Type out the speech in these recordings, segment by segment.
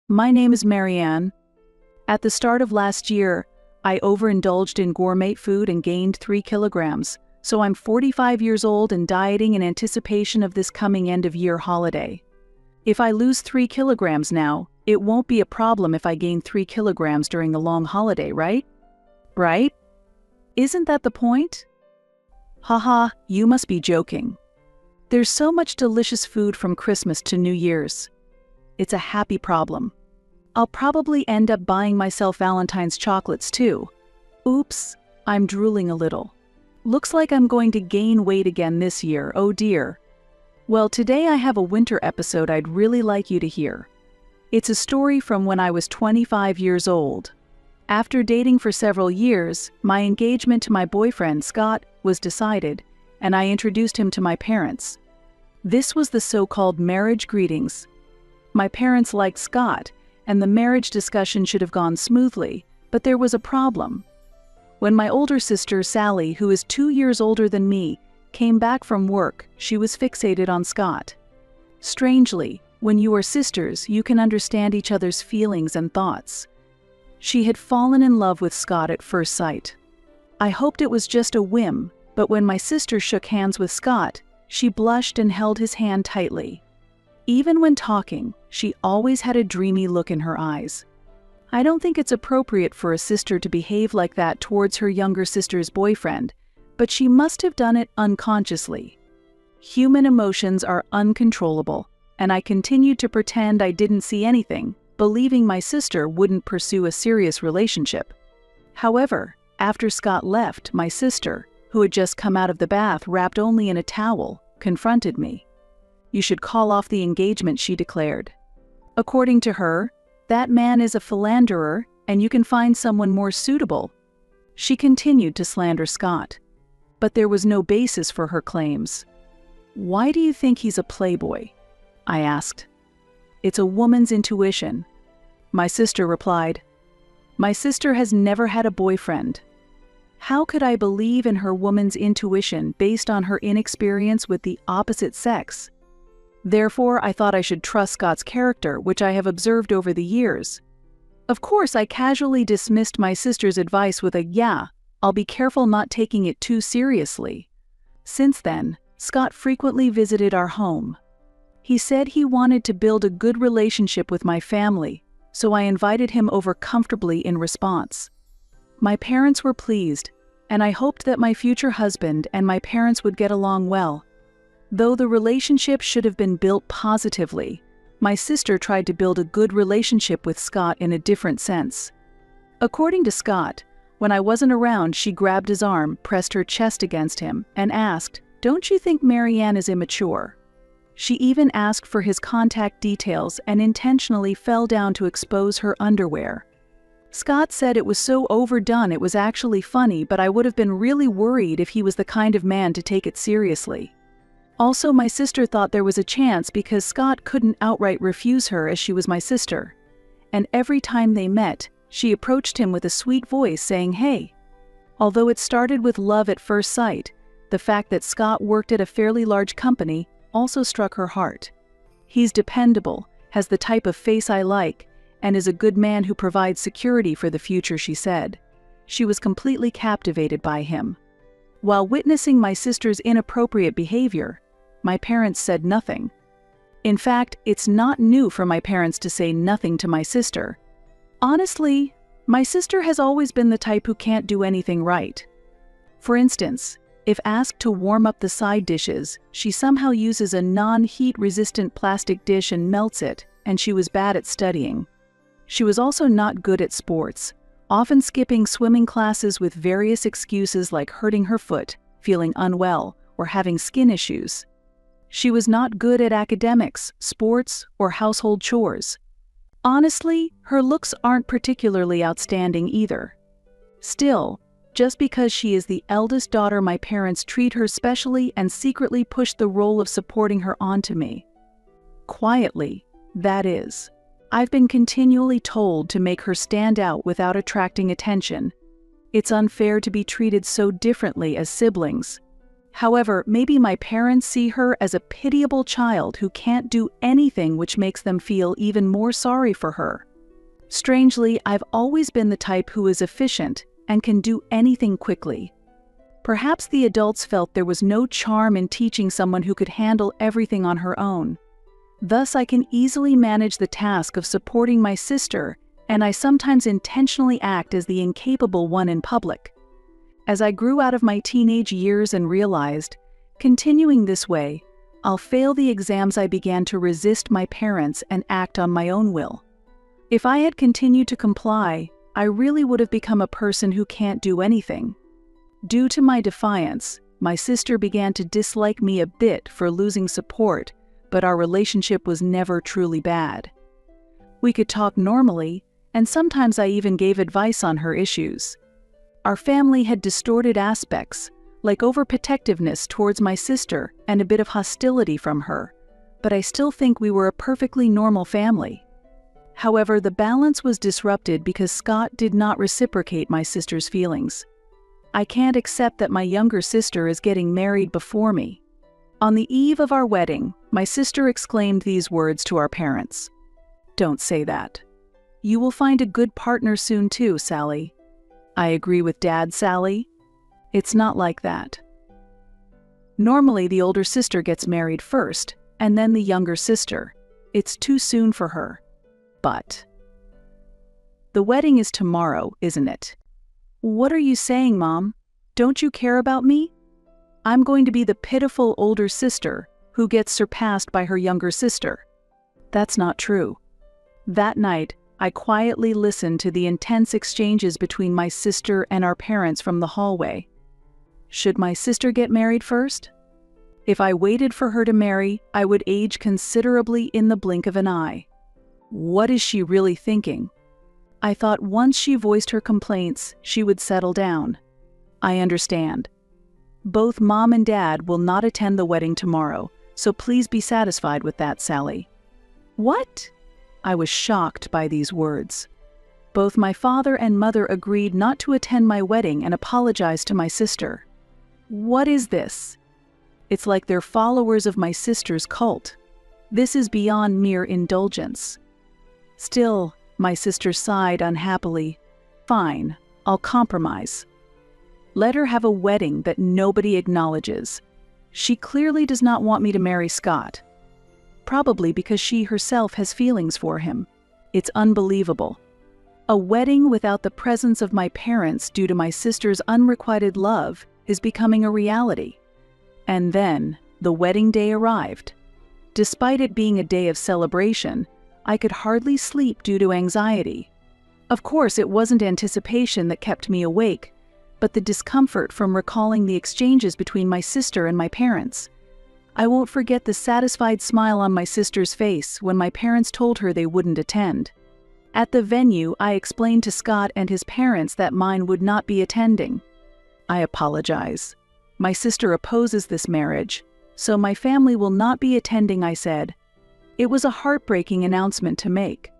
My name is Marianne. At the start of last year, I overindulged in gourmet food and gained 3 kilograms, so I'm 45 years old and dieting in anticipation of this coming end-of-year holiday. If I lose 3 kilograms now, it won't be a problem if I gain 3 kilograms during the long holiday, right? Right? Isn't that the point? Haha, you must be joking. There's so much delicious food from Christmas to New Year's. It's a happy problem. I'll probably end up buying myself Valentine's chocolates too. Oops, I'm drooling a little. Looks like I'm going to gain weight again this year, oh dear. Well, today I have a winter episode I'd really like you to hear. It's a story from when I was 25 years old. After dating for several years, my engagement to my boyfriend, Scott, was decided, and I introduced him to my parents. This was the so-called marriage greetings. My parents liked Scott, and the marriage discussion should have gone smoothly, but there was a problem. When my older sister, Sally, who is 2 years older than me, came back from work, she was fixated on Scott. Strangely, when you are sisters, you can understand each other's feelings and thoughts. She had fallen in love with Scott at first sight. I hoped it was just a whim, but when my sister shook hands with Scott, she blushed and held his hand tightly. Even when talking, she always had a dreamy look in her eyes. I don't think it's appropriate for a sister to behave like that towards her younger sister's boyfriend, but she must have done it unconsciously. Human emotions are uncontrollable, and I continued to pretend I didn't see anything, believing my sister wouldn't pursue a serious relationship. However, after Scott left, my sister, who had just come out of the bath wrapped only in a towel, confronted me. "You should call off the engagement," she declared. According to her, that man is a philanderer and you can find someone more suitable. She continued to slander Scott. But there was no basis for her claims. "Why do you think he's a playboy?" I asked. "It's a woman's intuition," my sister replied. My sister has never had a boyfriend. How could I believe in her woman's intuition based on her inexperience with the opposite sex? Therefore, I thought I should trust Scott's character, which I have observed over the years. Of course, I casually dismissed my sister's advice with a "yeah, I'll be careful not taking it too seriously." Since then, Scott frequently visited our home. He said he wanted to build a good relationship with my family, so I invited him over comfortably in response. My parents were pleased, and I hoped that my future husband and my parents would get along well. Though the relationship should have been built positively, my sister tried to build a good relationship with Scott in a different sense. According to Scott, when I wasn't around, she grabbed his arm, pressed her chest against him, and asked, "Don't you think Marianne is immature?" She even asked for his contact details and intentionally fell down to expose her underwear. Scott said it was so overdone it was actually funny, but I would have been really worried if he was the kind of man to take it seriously. Also, my sister thought there was a chance because Scott couldn't outright refuse her as she was my sister. And every time they met, she approached him with a sweet voice saying, "Hey." Although it started with love at first sight, the fact that Scott worked at a fairly large company also struck her heart. He's dependable, has the type of face I like, and is a good man who provides security for the future, she said. She was completely captivated by him. While witnessing my sister's inappropriate behavior, my parents said nothing. In fact, it's not new for my parents to say nothing to my sister. Honestly, my sister has always been the type who can't do anything right. For instance, if asked to warm up the side dishes, she somehow uses a non-heat-resistant plastic dish and melts it, and she was bad at studying. She was also not good at sports, often skipping swimming classes with various excuses like hurting her foot, feeling unwell, or having skin issues. She was not good at academics, sports, or household chores. Honestly, her looks aren't particularly outstanding either. Still, just because she is the eldest daughter, my parents treat her specially and secretly push the role of supporting her onto me. Quietly, that is. I've been continually told to make her stand out without attracting attention. It's unfair to be treated so differently as siblings. However, maybe my parents see her as a pitiable child who can't do anything, which makes them feel even more sorry for her. Strangely, I've always been the type who is efficient and can do anything quickly. Perhaps the adults felt there was no charm in teaching someone who could handle everything on her own. Thus, I can easily manage the task of supporting my sister, and I sometimes intentionally act as the incapable one in public. As I grew out of my teenage years and realized, continuing this way, I'll fail the exams, I began to resist my parents and act on my own will. If I had continued to comply, I really would have become a person who can't do anything. Due to my defiance, my sister began to dislike me a bit for losing support, but our relationship was never truly bad. We could talk normally, and sometimes I even gave advice on her issues. Our family had distorted aspects, like overprotectiveness towards my sister and a bit of hostility from her, but I still think we were a perfectly normal family. However, the balance was disrupted because Scott did not reciprocate my sister's feelings. I can't accept that my younger sister is getting married before me. On the eve of our wedding, my sister exclaimed these words to our parents. "Don't say that. You will find a good partner soon too, Sally." "I agree with Dad, Sally. It's not like that. Normally the older sister gets married first, and then the younger sister. It's too soon for her." "But the wedding is tomorrow, isn't it?" "What are you saying, Mom? Don't you care about me? I'm going to be the pitiful older sister who gets surpassed by her younger sister." "That's not true." That night, I quietly listened to the intense exchanges between my sister and our parents from the hallway. Should my sister get married first? If I waited for her to marry, I would age considerably in the blink of an eye. What is she really thinking? I thought once she voiced her complaints, she would settle down. I understand. Both Mom and Dad will not attend the wedding tomorrow, so please be satisfied with that, Sally. What? I was shocked by these words. Both my father and mother agreed not to attend my wedding and apologized to my sister. What is this? It's like they're followers of my sister's cult. This is beyond mere indulgence. Still, my sister sighed unhappily. Fine, I'll compromise. Let her have a wedding that nobody acknowledges. She clearly does not want me to marry Scott. Probably because she herself has feelings for him. It's unbelievable. A wedding without the presence of my parents due to my sister's unrequited love is becoming a reality. And then, the wedding day arrived. Despite it being a day of celebration, I could hardly sleep due to anxiety. Of course, it wasn't anticipation that kept me awake, but the discomfort from recalling the exchanges between my sister and my parents. I won't forget the satisfied smile on my sister's face when my parents told her they wouldn't attend. At the venue, I explained to Scott and his parents that mine would not be attending. I apologize. My sister opposes this marriage, so my family will not be attending, I said. It was a heartbreaking announcement to make.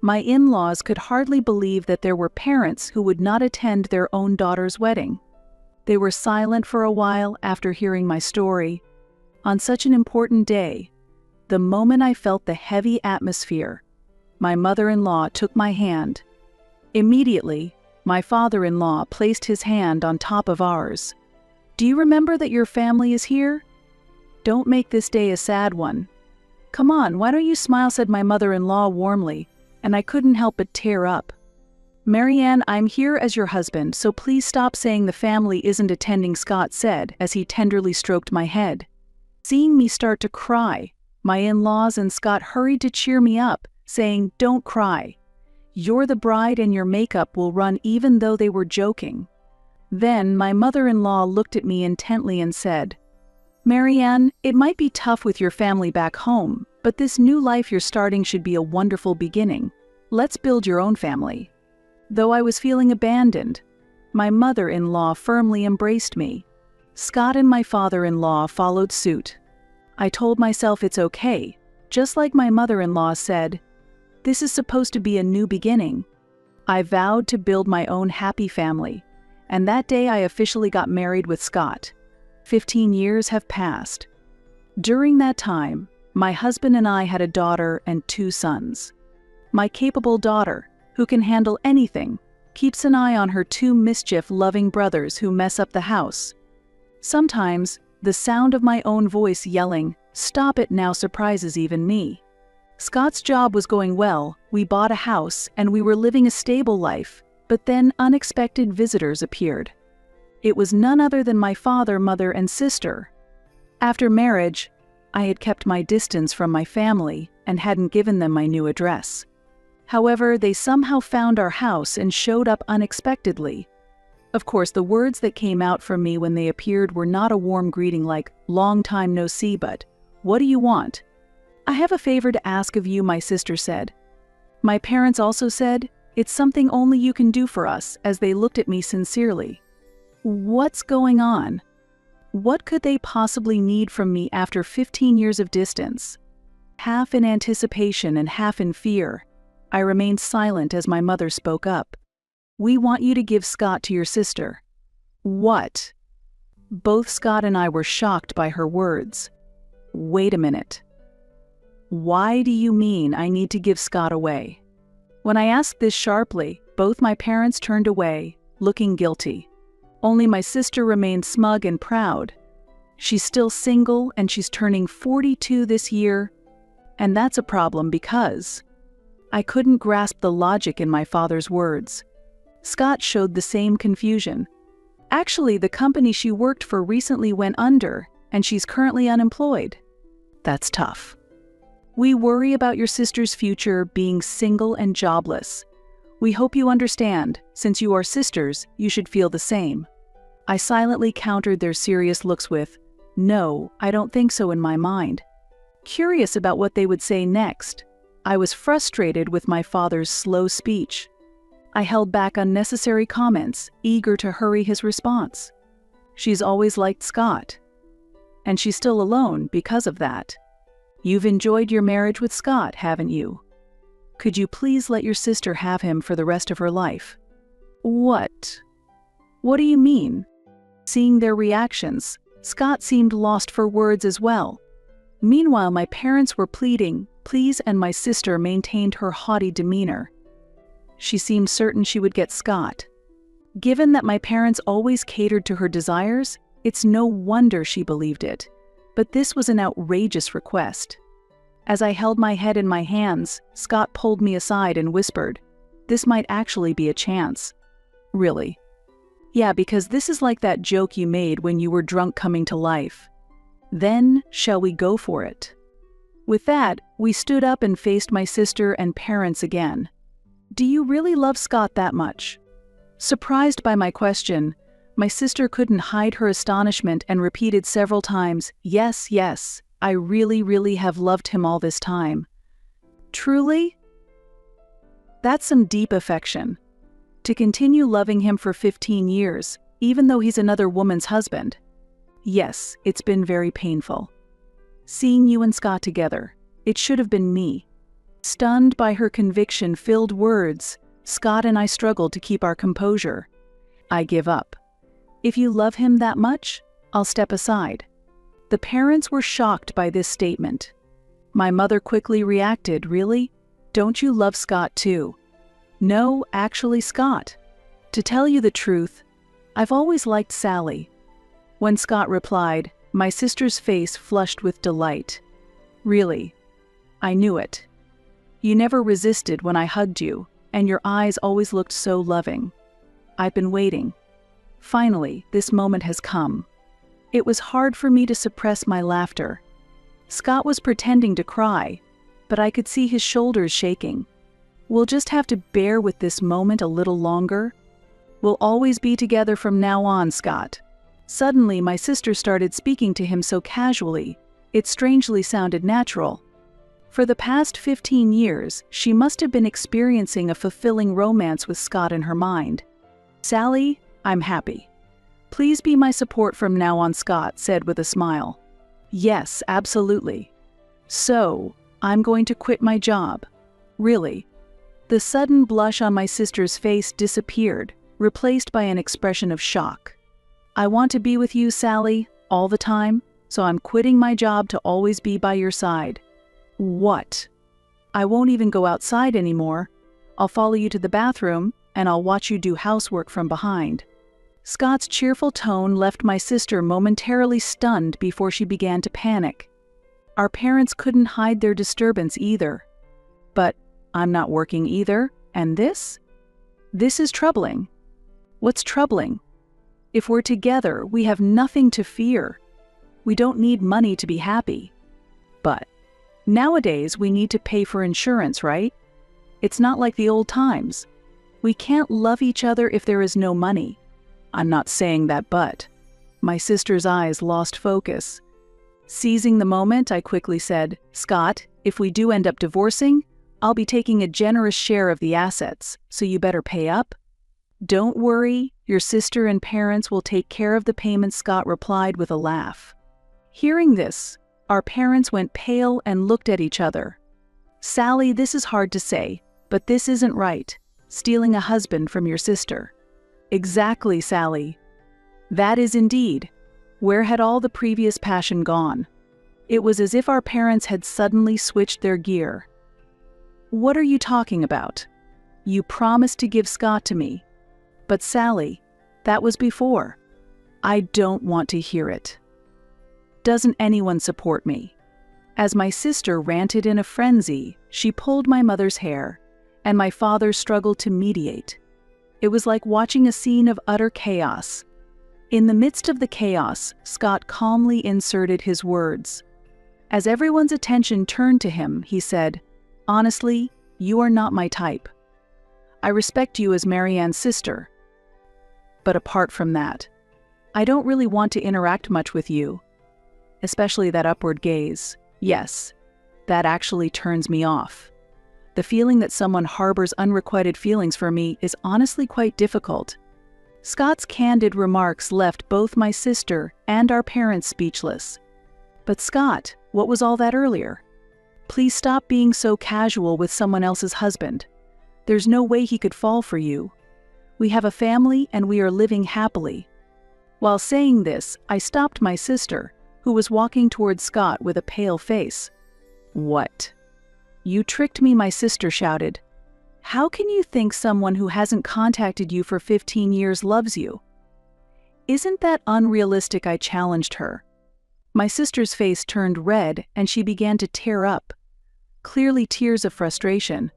My in-laws could hardly believe that there were parents who would not attend their own daughter's wedding. They were silent for a while after hearing my story. On such an important day, the moment I felt the heavy atmosphere, my mother-in-law took my hand. Immediately, my father-in-law placed his hand on top of ours. Do you remember that your family is here? Don't make this day a sad one. Come on, why don't you smile, said my mother-in-law warmly, and I couldn't help but tear up. Marianne, I'm here as your husband, so please stop saying the family isn't attending, Scott said as he tenderly stroked my head. Seeing me start to cry, my in-laws and Scott hurried to cheer me up, saying, "Don't cry. You're the bride and your makeup will run," even though they were joking. Then my mother-in-law looked at me intently and said, "Marianne, it might be tough with your family back home, but this new life you're starting should be a wonderful beginning. Let's build your own family." Though I was feeling abandoned, my mother-in-law firmly embraced me. Scott and my father-in-law followed suit. I told myself it's okay, just like my mother-in-law said, this is supposed to be a new beginning. I vowed to build my own happy family, and that day I officially got married with Scott. 15 years have passed. During that time, my husband and I had a daughter and 2 sons. My capable daughter, who can handle anything, keeps an eye on her 2 mischief-loving brothers who mess up the house. Sometimes, the sound of my own voice yelling, "Stop it now," surprises even me. Scott's job was going well, we bought a house, and we were living a stable life, but then unexpected visitors appeared. It was none other than my father, mother, and sister. After marriage, I had kept my distance from my family and hadn't given them my new address. However, they somehow found our house and showed up unexpectedly. Of course, the words that came out from me when they appeared were not a warm greeting like, "Long time no see," but, "What do you want?" "I have a favor to ask of you," my sister said. My parents also said, "It's something only you can do for us," as they looked at me sincerely. What's going on? What could they possibly need from me after 15 years of distance? Half in anticipation and half in fear, I remained silent as my mother spoke up. "We want you to give Scott to your sister." What? Both Scott and I were shocked by her words. Wait a minute. Why do you mean I need to give Scott away? When I asked this sharply, both my parents turned away, looking guilty. Only my sister remained smug and proud. She's still single and she's turning 42 this year. And that's a problem because I couldn't grasp the logic in my father's words. Scott showed the same confusion. Actually, the company she worked for recently went under, and she's currently unemployed. That's tough. We worry about your sister's future being single and jobless. We hope you understand. Since you are sisters, you should feel the same. I silently countered their serious looks with, "No, I don't think so," in my mind. Curious about what they would say next, I was frustrated with my father's slow speech. I held back unnecessary comments, eager to hurry his response. "She's always liked Scott. And she's still alone because of that. You've enjoyed your marriage with Scott, haven't you? Could you please let your sister have him for the rest of her life?" What? What do you mean? Seeing their reactions, Scott seemed lost for words as well. Meanwhile, my parents were pleading, please, and my sister maintained her haughty demeanor. She seemed certain she would get Scott. Given that my parents always catered to her desires, it's no wonder she believed it. But this was an outrageous request. As I held my head in my hands, Scott pulled me aside and whispered, "This might actually be a chance." Really? Yeah, because this is like that joke you made when you were drunk coming to life. Then, shall we go for it? With that, we stood up and faced my sister and parents again. "Do you really love Scott that much?" Surprised by my question, my sister couldn't hide her astonishment and repeated several times, "Yes, yes, I really, really have loved him all this time." Truly? That's some deep affection. To continue loving him for 15 years, even though he's another woman's husband. Yes, it's been very painful. Seeing you and Scott together, it should have been me. Stunned by her conviction-filled words, Scott and I struggled to keep our composure. "I give up. If you love him that much, I'll step aside." The parents were shocked by this statement. My mother quickly reacted, "Really? Don't you love Scott too?" "No, actually, Scott. To tell you the truth, I've always liked Sally." When Scott replied, my sister's face flushed with delight. "Really? I knew it. You never resisted when I hugged you, and your eyes always looked so loving. I've been waiting. Finally, this moment has come." It was hard for me to suppress my laughter. Scott was pretending to cry, but I could see his shoulders shaking. "We'll just have to bear with this moment a little longer. We'll always be together from now on, Scott." Suddenly, my sister started speaking to him so casually, it strangely sounded natural. For the past 15 years, she must have been experiencing a fulfilling romance with Scott in her mind. "Sally, I'm happy. Please be my support from now on," Scott said with a smile. "Yes, absolutely. So, I'm going to quit my job. Really?" The sudden blush on my sister's face disappeared, replaced by an expression of shock. "I want to be with you, Sally, all the time, so I'm quitting my job to always be by your side. What? I won't even go outside anymore. I'll follow you to the bathroom, and I'll watch you do housework from behind. Scott's cheerful tone left my sister momentarily stunned before she began to panic. Our parents couldn't hide their disturbance either. But I'm not working either, and this? This is troubling. What's troubling? If we're together, we have nothing to fear. We don't need money to be happy. But nowadays, we need to pay for insurance, right? It's not like the old times. We can't love each other if there is no money. I'm not saying that, but my sister's eyes lost focus. Seizing the moment, I quickly said, Scott, if we do end up divorcing, I'll be taking a generous share of the assets, so you better pay up. Don't worry, your sister and parents will take care of the payments, Scott replied with a laugh. Hearing this, our parents went pale and looked at each other. Sally, this is hard to say, but this isn't right. Stealing a husband from your sister. Exactly, Sally. That is indeed. Where had all the previous passion gone? It was as if our parents had suddenly switched their gear. What are you talking about? You promised to give Scott to me. But Sally, that was before. I don't want to hear it. Doesn't anyone support me? As my sister ranted in a frenzy, she pulled my mother's hair, and my father struggled to mediate. It was like watching a scene of utter chaos. In the midst of the chaos, Scott calmly inserted his words. As everyone's attention turned to him, he said, Honestly, you are not my type. I respect you as Marianne's sister. But apart from that, I don't really want to interact much with you. Especially that upward gaze. Yes, that actually turns me off. The feeling that someone harbors unrequited feelings for me is honestly quite difficult. Scott's candid remarks left both my sister and our parents speechless. But Scott, what was all that earlier? Please stop being so casual with someone else's husband. There's no way he could fall for you. We have a family and we are living happily. While saying this, I stopped my sister, who was walking towards Scott with a pale face. What? You tricked me, my sister shouted. How can you think someone who hasn't contacted you for 15 years loves you? Isn't that unrealistic? I challenged her. My sister's face turned red and she began to tear up. Clearly tears of frustration.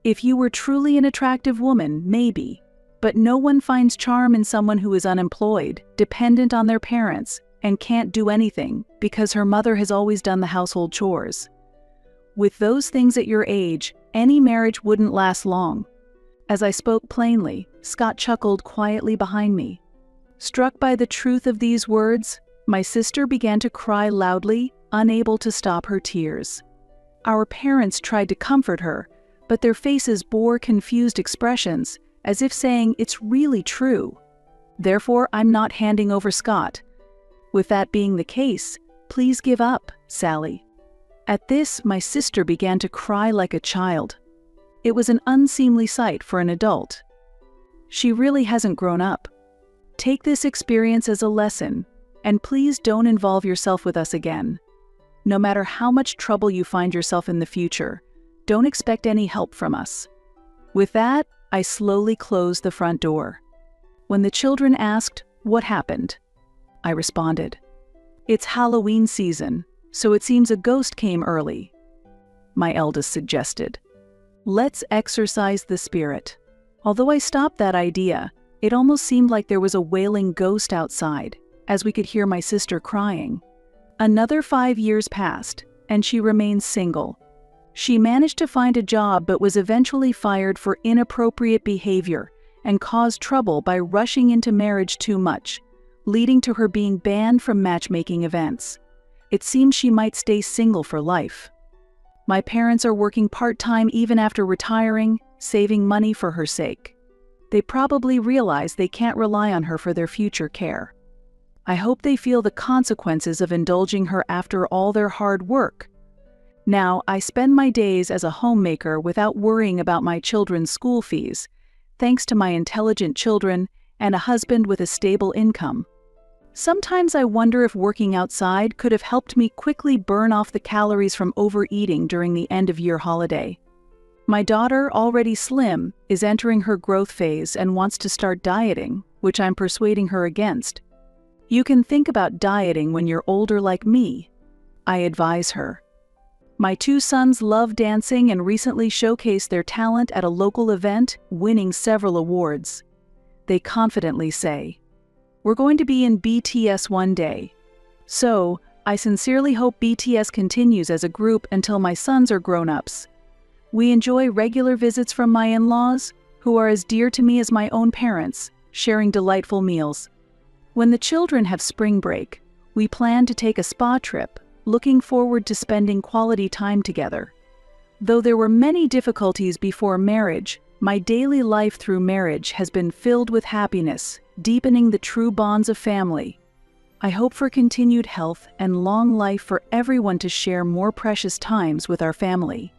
If you were truly an attractive woman, maybe. But no one finds charm in someone who is unemployed, dependent on their parents, and can't do anything because her mother has always done the household chores. With those things at your age, any marriage wouldn't last long. As I spoke plainly, Scott chuckled quietly behind me. Struck by the truth of these words, my sister began to cry loudly, unable to stop her tears. Our parents tried to comfort her, but their faces bore confused expressions, as if saying it's really true. Therefore, I'm not handing over Scott. With that being the case, please give up, Sally. At this, my sister began to cry like a child. It was an unseemly sight for an adult. She really hasn't grown up. Take this experience as a lesson, and please don't involve yourself with us again. No matter how much trouble you find yourself in the future, don't expect any help from us. With that, I slowly closed the front door. When the children asked, what happened? I responded, It's Halloween season, so it seems a ghost came early. My eldest suggested. Let's exorcise the spirit. Although I stopped that idea, it almost seemed like there was a wailing ghost outside, as we could hear my sister crying. Another 5 years passed, and she remained single. She managed to find a job but was eventually fired for inappropriate behavior and caused trouble by rushing into marriage too much, leading to her being banned from matchmaking events. It seems she might stay single for life. My parents are working part-time even after retiring, saving money for her sake. They probably realize they can't rely on her for their future care. I hope they feel the consequences of indulging her after all their hard work. Now, I spend my days as a homemaker without worrying about my children's school fees, thanks to my intelligent children and a husband with a stable income. Sometimes I wonder if working outside could have helped me quickly burn off the calories from overeating during the end-of-year holiday. My daughter, already slim, is entering her growth phase and wants to start dieting, which I'm persuading her against. You can think about dieting when you're older like me, I advise her. My 2 sons love dancing and recently showcased their talent at a local event, winning several awards. They confidently say, "We're going to be in BTS one day." So, I sincerely hope BTS continues as a group until my sons are grown-ups. We enjoy regular visits from my in-laws, who are as dear to me as my own parents, sharing delightful meals. When the children have spring break, we plan to take a spa trip, looking forward to spending quality time together. Though there were many difficulties before marriage, my daily life through marriage has been filled with happiness, deepening the true bonds of family. I hope for continued health and long life for everyone to share more precious times with our family.